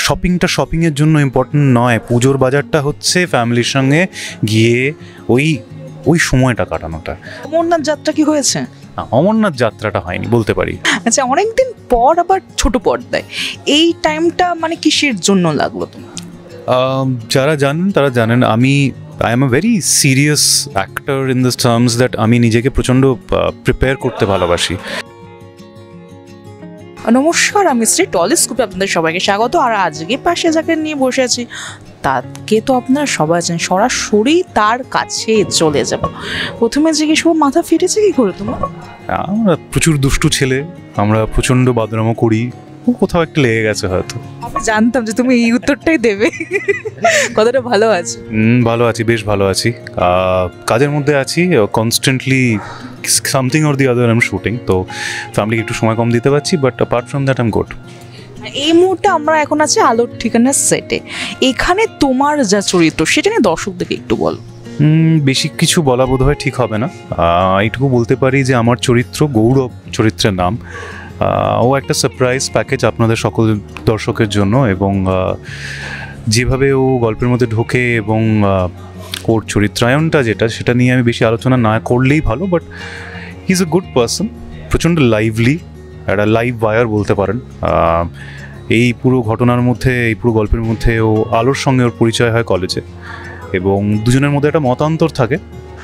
শপিংটা শপিংয়ের জন্য ইম্পর্টেন্ট নয়, পুজোর বাজারটা হচ্ছে ফ্যামিলির সঙ্গে গিয়ে ওই ওই সময়টা কাটানোটা। অমরনাথ যাত্রা কি হয়েছে? অমরনাথ যাত্রাটা হয়নি বলতে পারি। আচ্ছা, অনেকদিন পর আবার ছোট পর্দায়, এই টাইমটা মানে কিসের জন্য লাগলো তোমার? যারা জানেন তারা জানেন আমি I am a very serious actor in this terms that আমি নিজেকে প্রচণ্ড প্রিপেয়ার করতে ভালোবাসি। নমস্কার, আমি শ্রী টলিস্কোপে আপনাদের সবাইকে স্বাগত। আর আজকে পাশে যাকে নিয়ে বসে আছি তাকে তো আপনারা সবাই জানেন, সরাসরি তার কাছে চলে যাব। প্রথমে জিজ্ঞেস করবো, মাথা ফেটেছে কি করে তোমার? আমরা প্রচুর দুষ্টু ছেলে, আমরা প্রচণ্ড বাদরামো করি, কোথাও একটা লেগে গেছে হয়তো। আমি জানতাম যে তুমি এই উত্তরটাই দেবে। কতটা ভালো আছে? ভালো আছি, বেশ ভালো আছি। কাজের মধ্যে আছি, constantly something or the other I am shooting, তো ফ্যামিলিকে একটু সময় কম দিতে পারছি, but apart from that I am good. এই মুহূর্তে আমরা এখন আছি আলোর ঠিকানার সেটে। এখানে তোমার যা চরিত্র সেটা নিয়ে দর্শকদেরকে একটু বলো। বেশি কিছু বলা বোধ হয় ঠিক হবে না, এইটুকু বলতে পারি যে আমার চরিত্র গৌরব, চরিত্রের নাম। ও একটা সারপ্রাইজ প্যাকেজ আপনাদের সকল দর্শকের জন্য, এবং যেভাবে ও গল্পের মধ্যে ঢোকে এবং ওর চরিত্রায়নটা যেটা, সেটা নিয়ে আমি বেশি আলোচনা না করলেই ভালো। But he is a good person, প্রচণ্ড লাইভলি, একটা লাইভ ওয়্যার বলতে পারেন। এই পুরো ঘটনার মধ্যে, এই পুরো গল্পের মধ্যে ও আলোর সঙ্গে ওর পরিচয় হয় কলেজে, এবং দুজনের মধ্যে একটা মতান্তর থাকে,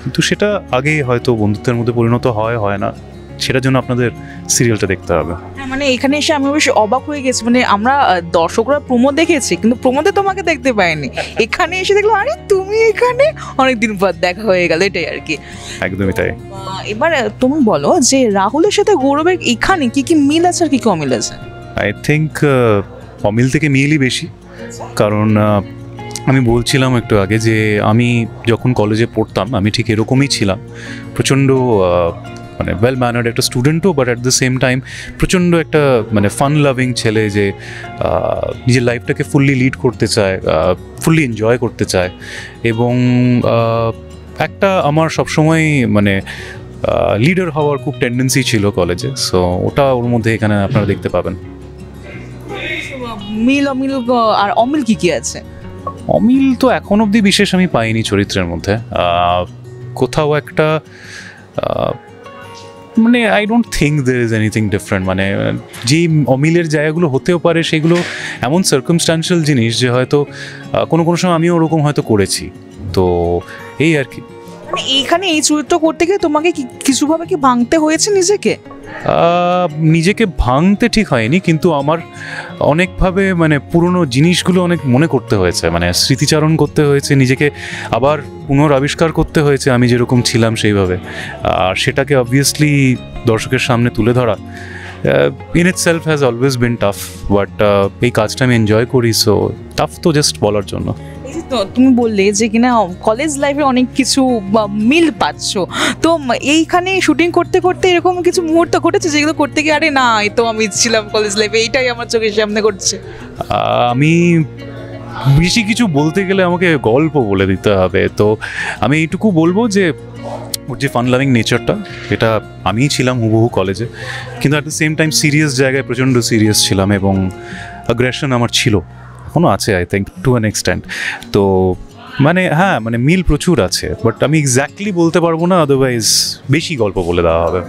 কিন্তু সেটা আগেই হয়তো বন্ধুত্বের মধ্যে পরিণত হয় না, সেটার জন্য আপনাদের সিরিয়ালটা দেখতে হবে। মানে এখানে এসে আমি বেশ অবাক হয়ে গেছি। মানে আমরা দর্শকরা প্রোমো দেখেছি, কিন্তু প্রোমোতে তোমাকে দেখতে পাইনি। এখানে এসে দেখলাম, আরে তুমি এখানে, অনেকদিন পর দেখা হয়ে গেল, এটাই আর কি। একদমই তাই। এবার তুমি বলো যে রাহুলের সাথে গৌরবের এখানে কি কি মিল আছে আর কি কি অমিল আছে? আই থিঙ্ক অমিল থেকে মিলই বেশি, কারণ আমি বলছিলাম একটু আগে যে আমি যখন কলেজে পড়তাম আমি ঠিক এরকমই ছিলাম, প্রচণ্ড মানে ওয়েল ম্যানার্ড একটা স্টুডেন্টও, but at the same time প্রচণ্ড একটা মানে ফান লাভিং ছেলে, যে নিজের লাইফটাকে ফুললি লিড করতে চায়, ফুললি এনজয় করতে চায়, এবং একটা আমার সবসময় মানে লিডার হওয়ার খুব টেন্ডেন্সি ছিল কলেজে, সো ওটা ওর মধ্যে এখানে আপনারা দেখতে পাবেন। মিল অমিল আর অমিল কি কি আছে? অমিল তো এখন অবধি বিশেষ আমি পাইনি চরিত্রের মধ্যে, কোথাও একটা মানে I don't think there is anything different. মানে যেই অমিলের জায়গাগুলো হতেও পারে সেগুলো এমন সার্কামস্ট্যান্সিয়াল জিনিস যে হয়তো কোনো কোনো সময় আমিও ওরকম হয়তো করেছি, তো এই আর কি। মানে এইখানে এই চরিত্র করতে গিয়ে তোমাকে কিছুভাবে কি ভাঙতে হয়েছে নিজেকে? নিজেকে ভাঙতে ঠিক হয়নি, কিন্তু আমার অনেকভাবে মানে পুরনো জিনিসগুলো অনেক মনে করতে হয়েছে, মানে স্মৃতিচারণ করতে হয়েছে, নিজেকে আবার পুনরাবিষ্কার করতে হয়েছে আমি যেরকম ছিলাম সেইভাবে। আর সেটাকে অবভিয়াসলি দর্শকের সামনে তুলে ধরা in itself has always been tough, but এই কাজটা আমি এনজয় করি, সো টাফ তো জাস্ট বলার জন্য। তুমি বললে যে কিনা কলেজ লাইফে অনেক কিছু মিল পাচ্ছ, তো এইখানে শুটিং করতে করতে এরকম কিছু মুহূর্ত ঘটেছে যেগুলো করতে গিয়ে আরে না, এই তো আমি ছিলাম কলেজ লাইফে, এইটাই আমার চোখের সামনে ঘটছে? আমি বেশি কিছু বলতে গেলে আমাকে গল্প বলে দিতে হবে, তো আমি এইটুকু বলবো যে ওর যে ফান লাভিং নেচারটা, এটা আমিই ছিলাম হুবহু কলেজে, কিন্তু at the same time serious জায়গায় প্রচণ্ড সিরিয়াস ছিলাম, এবং অ্যাগ্রেশন আমার ছিল, এখনও আছে I think to an extent. তো মানে হ্যাঁ, মানে মিল প্রচুর আছে, বাট আমি এক্স্যাক্টলি বলতে পারবো না, আদারওয়াইজ বেশি গল্প বলে দেওয়া হবে।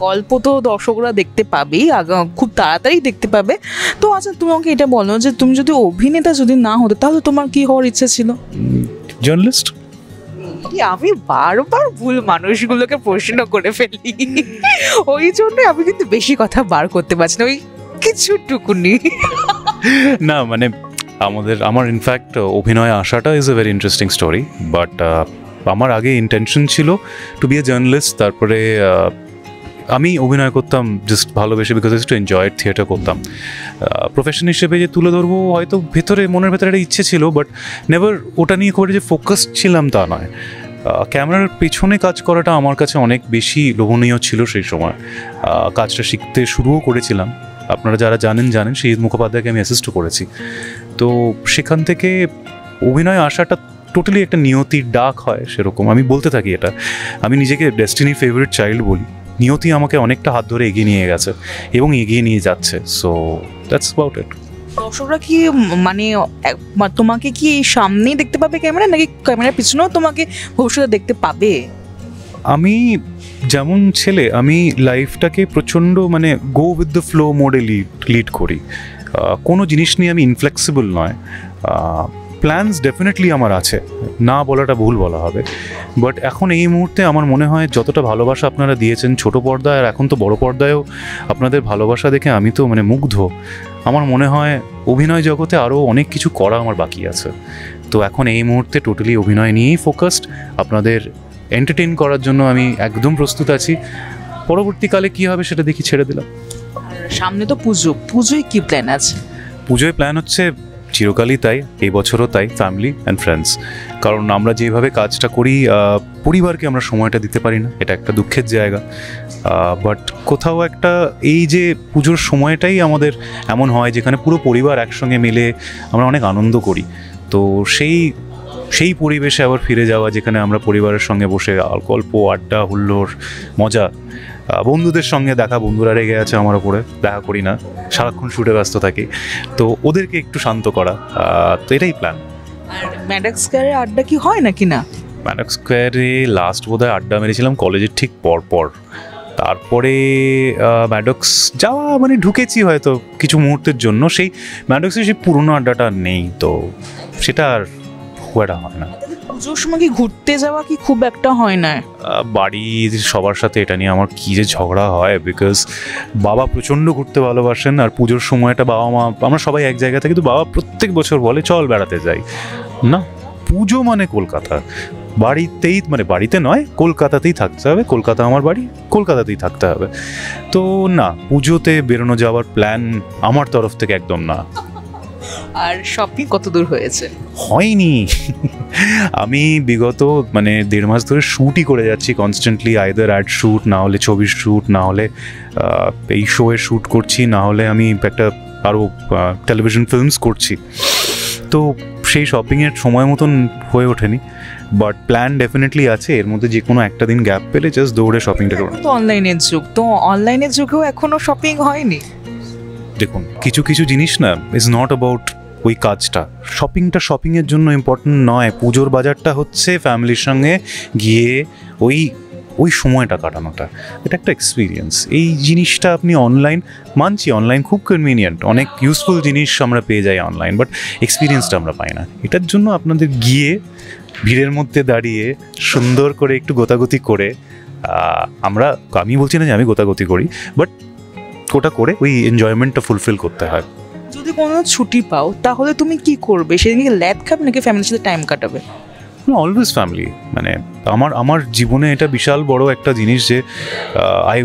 গল্প তো দর্শকরা দেখতে পাবেই, খুব তাড়াতাড়ি দেখতে পাবে। তো আচ্ছা, তুমি আমাকে এটা বলো যে তুমি যদি অভিনেতা যদি না হতে, তাহলে তোমার কি হওয়ার ইচ্ছা ছিল? জার্নালিস্ট। আমি বারবার ভুল মানুষগুলোকে প্রশ্ন করে ফেলি, ওই জন্য আমি কিন্তু বেশি কথা বার করতে পারছি না, ওই কিছুটুকুনি। না মানে আমার ইনফ্যাক্ট অভিনয়ে আসাটা is a very interesting story, but আমার আগে ইন্টেনশন ছিল টু বি এ জার্নালিস্ট। তারপরে আমি অভিনয় করতাম জাস্ট ভালোবেসে, বিকজ টু এনজয় থিয়েটার করতাম। প্রফেশন হিসেবে যে তুলে ধরবো হয়তো মনের ভেতরে একটা ইচ্ছে ছিল, বাট নেভার ওটা নিয়ে করে যে ফোকাস ছিলাম তা নয়। ক্যামেরার পেছনে কাজ করাটা আমার কাছে অনেক বেশি লোভনীয় ছিল সেই সময়। কাজটা শিখতে শুরুও করেছিলাম, আপনারা যারা জানেন শহীদ মুখোপাধ্যায়কে আমি অ্যাসিস্টও করেছি। তো সেখান থেকে অভিনয় আসাটা টোটালি একটা নিয়তির ডাক হয়, সেরকম আমি বলতে থাকি। এটা আমি নিজেকে ডেস্টিনি ফেভারিট চাইল্ড বলি। নিয়তি আমাকে অনেকটা হাত ধরে এগিয়ে নিয়ে গেছে এবং এগিয়ে নিয়ে যাচ্ছে, সো দ্যাটস অ্যাবাউট ইট। দর্শকরা কি মানে তোমাকে কি সামনেই দেখতে পাবে ক্যামেরা, নাকি ক্যামেরার পিছনেও তোমাকে ভবিষ্যতে দেখতে পাবে? আমি যেমন ছেলে, আমি লাইফটাকে প্রচণ্ড মানে গো উইথ দ্য ফ্লো মোডে লিড করি। কোনো জিনিস নিয়ে আমি ইনফ্লেক্সিবল নয়। প্ল্যানস ডেফিনেটলি আমার আছে, না বলাটা ভুল বলা হবে, বাট এখন এই মুহূর্তে আমার মনে হয় যতটা ভালোবাসা আপনারা দিয়েছেন ছোট পর্দায়, আর এখন তো বড় পর্দায়ও আপনাদের ভালোবাসা দেখে আমি তো মানে মুগ্ধ। আমার মনে হয় অভিনয় জগতে আরও অনেক কিছু করা আমার বাকি আছে। তো এখন এই মুহূর্তে টোটালি অভিনয় নিয়েই ফোকাসড। আপনাদের এন্টারটেইন করার জন্য আমি একদম প্রস্তুত আছি। পরবর্তীকালে কী হবে সেটা দেখি, ছেড়ে দিলাম। আর সামনে তো পুজোয় কি প্ল্যান আছে? পুজোয় প্ল্যান হচ্ছে চিরকালই তাই, এই বছরও তাই, ফ্যামিলি অ্যান্ড ফ্রেন্ডস। কারণ আমরা যেভাবে কাজটা করি, পরিবারকে আমরা সময়টা দিতে পারি না, এটা একটা দুঃখের জায়গা। বাট কোথাও একটা এই যে পুজোর সময়টাই আমাদের এমন হয় যেখানে পুরো পরিবার একসঙ্গে মিলে আমরা অনেক আনন্দ করি। তো সেই পরিবেশে আবার ফিরে যাওয়া, যেখানে আমরা পরিবারের সঙ্গে বসে গল্প, আড্ডা, হুল্লোড়, মজা, বন্ধুদের সঙ্গে দেখা, বন্ধুরা রেগে আছে আমার ওপরে, দেখা করি না, সারাক্ষণ শুটে ব্যস্ত থাকি, তো ওদেরকে একটু শান্ত করা, তো এটাই প্ল্যান। আর ম্যাডক্স স্কয়ারে আড্ডা কি হয় নাকি না? ম্যাডক্স স্কোয়ারে লাস্ট বোধহয় আড্ডা মেরেছিলাম কলেজের ঠিক পর। তারপরে ম্যাডক্স যাওয়া মানে ঢুকেছি হয়তো কিছু মুহূর্তের জন্য, সেই ম্যাডক্সের সেই পুরোনো আড্ডাটা নেই, তো সেটা আর খুব একটা হয় না। পুজোর সময় কি ঘুরতে যাওয়া কি খুব একটা হয় না? বাড়ির সবার সাথে এটা নিয়ে আমার কী যে ঝগড়া হয়, বিকজ বাবা প্রচণ্ড ঘুরতে ভালোবাসেন, আর পুজোর সময়টা বাবা মা আমরা সবাই এক জায়গা থেকে, তো বাবা প্রত্যেক বছর বলে চল বেড়াতে যাই। না, পুজো মানে কলকাতা, বাড়িতেই মানে বাড়িতে নয়, কলকাতাতেই থাকতে হবে, কলকাতা আমার বাড়ি, কলকাতাতেই থাকতে হবে। তো না, পুজোতে বেরোনো যাওয়ার প্ল্যান আমার তরফ থেকে একদম না। আর শপিং কত দূর হয়েছে? হয়নি। আমি বিগত মানে 1.5 মাস ধরে শ্যুটই করে যাচ্ছি কনস্ট্যান্টলি, আইদার অ্যাড শ্যুট, না হলে ছবির শ্যুট, না হলে এই শোয়ের শ্যুট করছি, না হলে আমি একটা আরও টেলিভিশন ফিল্মস করছি। তো সেই শপিংয়ের সময় মতন হয়ে ওঠেনি, বাট প্ল্যান ডেফিনেটলি আছে। এর মধ্যে যে কোনো একটা দিন গ্যাপ পেলে জাস্ট দৌড়ে শপিংটা করবো। তো অনলাইনের যুগ, তো অনলাইনের যুগেও এখনো শপিং হয়নি? দেখুন, কিছু কিছু জিনিস না ইজ নট অ্যাবাউট ওই কাজটা, শপিংয়ের জন্য ইম্পর্টেন্ট নয়। পুজোর বাজারটা হচ্ছে ফ্যামিলির সঙ্গে গিয়ে ওই সময়টা কাটানোটা, এটা একটা এক্সপিরিয়েন্স। এই জিনিসটা আপনি অনলাইন, মানছি অনলাইন খুব কনভিনিয়েন্ট, অনেক ইউজফুল জিনিস আমরা পেয়ে যাই অনলাইন, বাট এক্সপিরিয়েন্সটা আমরা পাই না। এটার জন্য আপনাদের গিয়ে ভিড়ের মধ্যে দাঁড়িয়ে সুন্দর করে একটু গোতাগুতি করে, আমি বলছি না যে আমি গোতাগুতি করি, বাট ওটা করে ওই এনজয়মেন্টটা ফুলফিল করতে হয়। যদি কোনো ছুটি পাও তাহলে তুমি কি করবে? সেদিনকে ল্যাদ খাবে নাকি ফ্যামিলির সাথে টাইম কাটাবে? Always family. মানে আমার জীবনে এটা বিশাল বড় একটা জিনিস যে I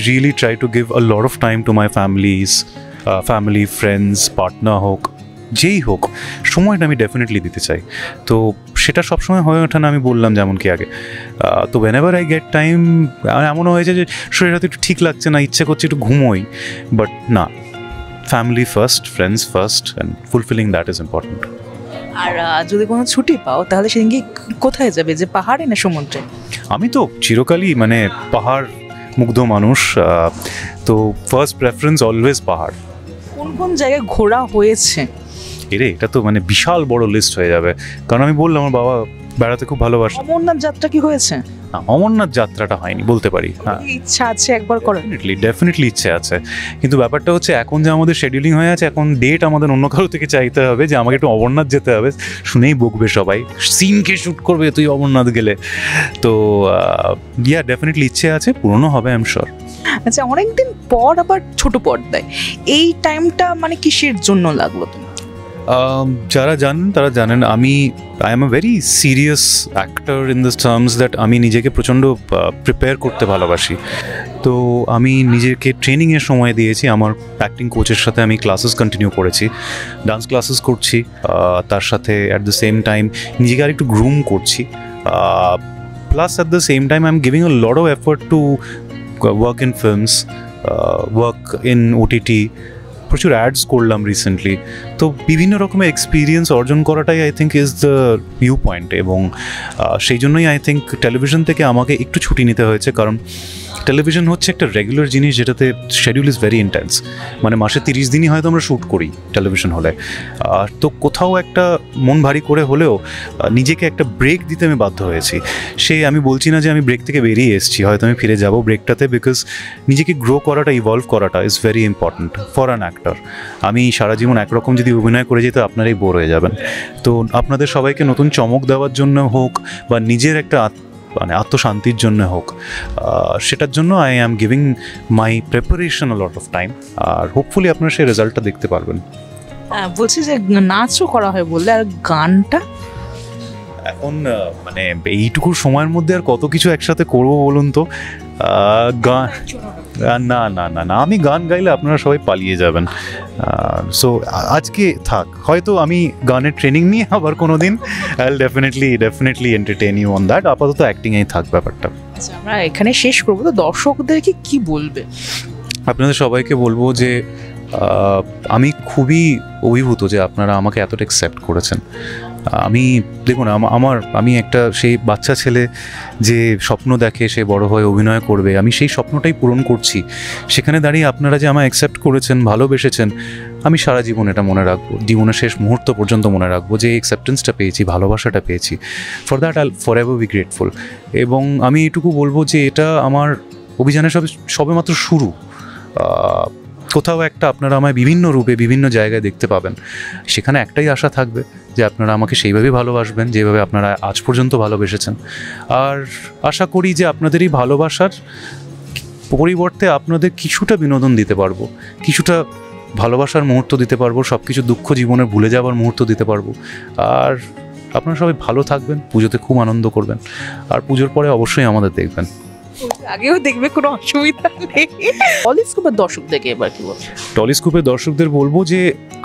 really try to give a lot of time to my family, friends, partner হোক, যেই হোক, সময়টা আমি ডেফিনেটলি দিতে চাই। তো সেটা সবসময় হয়ে ওঠে না, আমি বললাম যেমন কি আগে। তো whenever I get time, এমনও হয়েছে যে শরীর হয়তো একটু ঠিক লাগছে না, ইচ্ছে করছে একটু ঘুমোই, বাট না, family first, friends first, and fulfilling that is important. আর যদি কোনো ছুটি পাও তাহলে সেদিনকে কোথায় যাবে, যে পাহাড়ে না সমুদ্রে? আমি তো চিরকালই মানে পাহাড় মুগ্ধ মানুষ, তো ফার্স্ট প্রেফারেন্স অলওয়েজ পাহাড়। কোন কোন জায়গায় ঘোরা হয়েছে? এটা তো মানে বিশাল বড় লিস্ট হয়ে যাবে, কারণ আমি বললাম আমার বাবা বেড়াতে খুব ভালোবাসে। অমরনাথ যাত্রা কি হয়েছে? না, অমরনাথ যাত্রাটা হয়নি বলতে পারি। হ্যাঁ, ইচ্ছা আছে একবার করার? ডেফিনেটলি ইচ্ছে আছে, কিন্তু ব্যাপারটা হচ্ছে এখন যে আমাদের শিডিউলিং হয়ে আছে, এখন ডেট আমাদের অন্য কারো থেকে চাইতে হবে যে আমাকে একটু অমরনাথ যেতে হবে। শুনেই বকবে সবাই, সিনকে শ্যুট করবে তুই অমরনাথ গেলে। তো ডেফিনেটলি ইচ্ছে আছে, পূরণও হবে আই এম শিওর। আচ্ছা, অনেকদিন পর আবার ছোট পর্দায়, এই টাইমটা মানে কিসের জন্য লাগলো তোমার? যারা জানেন তারা জানেন I am a very serious actor in this terms that আমি নিজেকে প্রচণ্ড প্রিপেয়ার করতে ভালোবাসি। তো আমি নিজেকে ট্রেনিংয়ের সময় দিয়েছি, আমার অ্যাক্টিং কোচের সাথে আমি ক্লাসেস কন্টিনিউ করেছি, ডান্স ক্লাসেস করছি, তার সাথে অ্যাট দ্য সেম টাইম নিজেকে আরেকটু গ্রুম করছি, plus at the same time I am giving a lot of effort to work in films, work in OTT, প্রচুর অ্যাডস করলাম রিসেন্টলি। তো বিভিন্ন রকমের এক্সপিরিয়েন্স অর্জন করাটাই I think is the view point, এবং সেই জন্যই আই থিঙ্ক টেলিভিশন থেকে আমাকে একটু ছুটি নিতে হয়েছে, কারণ টেলিভিশন হচ্ছে একটা রেগুলার জিনিস যেটাতে শিডিউল ইজ ভেরি ইন্টেন্স, মানে মাসে 30 দিনই হয়তো আমরা শ্যুট করি টেলিভিশন হলে। তো কোথাও একটা মন ভারী করে হলেও নিজেকে একটা ব্রেক দিতে আমি বাধ্য হয়েছি। আমি বলছি না যে আমি ব্রেক থেকে বেরিয়ে এসেছি, হয়তো আমি ফিরে যাব ব্রেকটাতে, বিকজ নিজেকে গ্রো করাটা, ইভলভ করাটা is very important for an actor. আমি সারা জীবন একরকম যদি অভিনয় করে যেতে আপনারাই বোর হয়ে যাবেন। তো আপনাদের সবাইকে নতুন চমক দেওয়ার জন্য হোক বা নিজের একটা মানে আত্মশান্তির জন্য হোক, সেটার জন্য I am giving my preparation a lot of time, আর হোপফুলি আপনারা সেই রেজাল্টটা দেখতে পারবেন। বলছি যে নাচও করা হয় বললে, আর গানটা এখন মানে এইটুকু সময়ের মধ্যে আর কত কিছু একসাথে করবো বলুন তো। গান না না না না, আমি গান গাইলে আপনারা সবাই পালিয়ে যাবেন। সো আজকে থাক, হয়তো আমি গানের ট্রেনিং নিয়ে আবার কোনো দিন I will definitely entertain you on that. আপাতত অ্যাক্টিংয়েই থাক ব্যাপারটা। আচ্ছা, আমরা এখানে শেষ করবো, তো দর্শকদেরকে কি বলবে? আপনাদের সবাইকে বলবো যে আমি খুবই অভিভূত যে আপনারা আমাকে এতটা অ্যাকসেপ্ট করেছেন। আমি দেখুন, আমি একটা সেই বাচ্চা ছেলে যে স্বপ্ন দেখে সে বড় হয়ে অভিনয় করবে, আমি সেই স্বপ্নটাই পূরণ করছি। সেখানে দাঁড়িয়ে আপনারা যে আমায় অ্যাকসেপ্ট করেছেন, ভালোবেসেছেন, আমি সারা জীবন এটা মনে রাখবো, জীবনের শেষ মুহূর্ত পর্যন্ত মনে রাখবো যে অ্যাকসেপ্টেন্সটা পেয়েছি, ভালোবাসাটা পেয়েছি। For that I for ever be grateful. এবং আমি এটুকু বলবো যে এটা আমার অভিযানের সবেমাত্র শুরু। কোথাও একটা আপনারা আমায় বিভিন্ন রূপে বিভিন্ন জায়গায় দেখতে পাবেন, সেখানে একটাই আশা থাকবে যে আপনারা আমাকে সেইভাবেই ভালোবাসবেন যেভাবে আপনারা আজ পর্যন্ত ভালোবেসেছেন। আর আশা করি যে আপনাদের এই ভালোবাসার পরিবর্তে আপনাদের কিছুটা বিনোদন দিতে পারবো, কিছুটা ভালোবাসার মুহূর্ত দিতে পারবো, সব কিছু দুঃখ জীবনে ভুলে যাওয়ার মুহূর্ত দিতে পারবো। আর আপনারা সবাই ভালো থাকবেন, পুজোতে খুব আনন্দ করবেন, আর পুজোর পরে অবশ্যই আমাদের দেখবেন। আগেও দেখবে, কোনো অসুবিধা নেই। টলিস্কোপের দর্শকদেরকে এবার কি বলবো? টলিস্কোপের দর্শকদের বলবো যে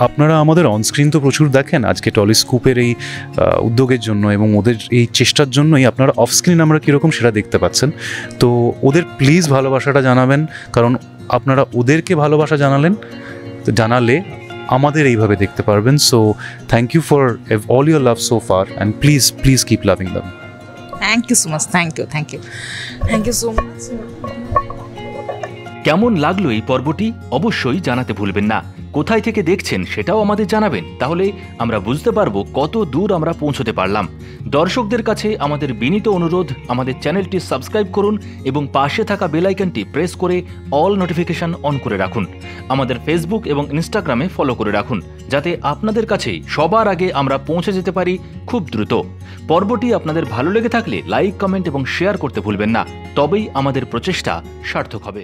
আপনারা আমাদের অনস্ক্রিন তো প্রচুর দেখেন, আজকে টলিস্কোপের এই উদ্যোগের জন্য এবং ওদের এই চেষ্টার জন্যই আপনারা অফস্ক্রিন আমরা কীরকম সেটা দেখতে পাচ্ছেন। তো ওদের প্লিজ ভালোবাসাটা জানাবেন, কারণ আপনারা ওদেরকে ভালোবাসা জানালে আমাদের এইভাবে দেখতে পারবেন। So thank you for all your love so far, and please keep loving them. Thank you so much, thank you so much. কেমন লাগলো এই পর্বটি অবশ্যই জানাতে ভুলবেন না। কোথায় থেকে দেখছেন সেটাও আমাদের জানাবেন, তাহলে আমরা বুঝতে পারবো কত দূর আমরা পৌঁছতে পারলাম। দর্শকদের কাছে আমাদের বিনীত অনুরোধ, আমাদের চ্যানেলটি সাবস্ক্রাইব করুন এবং পাশে থাকা বেল আইকনটি প্রেস করে অল নোটিফিকেশন অন করে রাখুন। আমাদের ফেসবুক এবং ইনস্টাগ্রামে ফলো করে রাখুন, যাতে আপনাদের কাছে সবার আগে আমরা পৌঁছে যেতে পারি খুব দ্রুত। পর্বটি আপনাদের ভালো লেগে থাকলে লাইক, কমেন্ট এবং শেয়ার করতে ভুলবেন না, তবেই আমাদের প্রচেষ্টা সার্থক হবে।